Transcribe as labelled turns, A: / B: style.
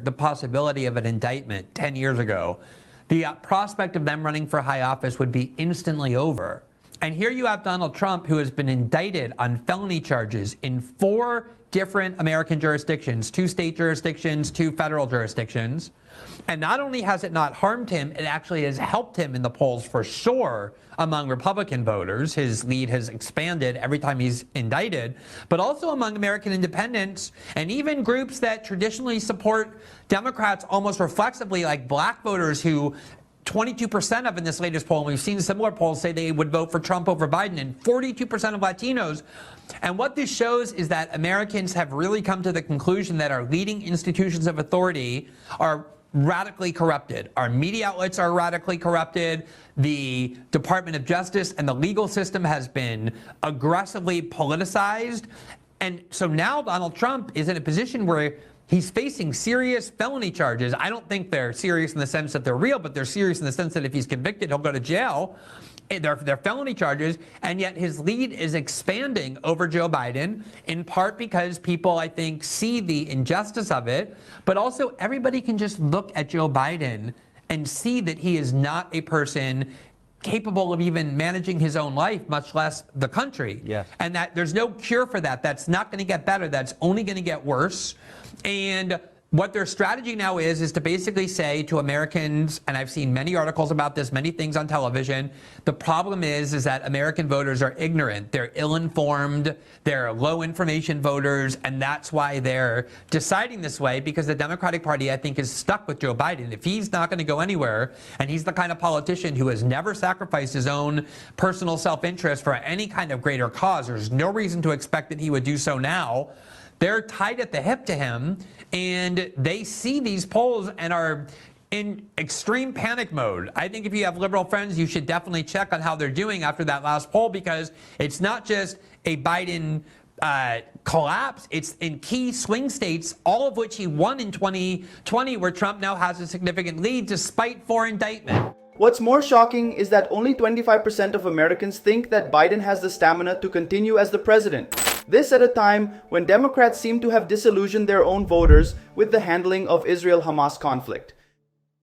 A: the possibility of an indictment 10 years ago, the prospect of them running for high office would be instantly over. And here you have Donald Trump, who has been indicted on felony charges in 4 different American jurisdictions, 2 state jurisdictions, 2 federal jurisdictions. And not only has it not harmed him, it actually has helped him in the polls for sure among Republican voters. His lead has expanded every time he's indicted, but also among American independents and even groups that traditionally support Democrats almost reflexively, like black voters who 22% of in this latest poll, and we've seen similar polls say they would vote for Trump over Biden, and 42% of Latinos. And what this shows is that Americans have really come to the conclusion that our leading institutions of authority are radically corrupted. Our media outlets are radically corrupted. The Department of Justice and the legal system has been aggressively politicized. And so now Donald Trump is in a position where he's facing serious felony charges. I don't think they're serious in the sense that they're real, but they're serious in the sense that if he's convicted, he'll go to jail. They're felony charges, and yet his lead is expanding over Joe Biden, in part because people, I think, see the injustice of it, but also everybody can just look at Joe Biden and see that he is not a person capable of even managing his own life, much less the country.
B: Yes.
A: And that there's no cure for that. That's not going to get better. That's only going to get worse. And what their strategy now is to basically say to Americans, and I've seen many articles about this, many things on television, the problem is that American voters are ignorant. They're ill-informed. They're low-information voters, and that's why they're deciding this way, because the Democratic Party, I think, is stuck with Joe Biden. If he's not going to go anywhere, and he's the kind of politician who has never sacrificed his own personal self-interest for any kind of greater cause, there's no reason to expect that he would do so now. They're tied at the hip to him, and they see these polls and are in extreme panic mode. I think if you have liberal friends, you should definitely check on how they're doing after that last poll, because it's not just a Biden collapse. It's in key swing states, all of which he won in 2020, where Trump now has a significant lead despite 4 indictments.
C: What's more shocking is that only 25% of Americans think that Biden has the stamina to continue as the president. This at a time when Democrats seem to have disillusioned their own voters with the handling of Israel-Hamas conflict.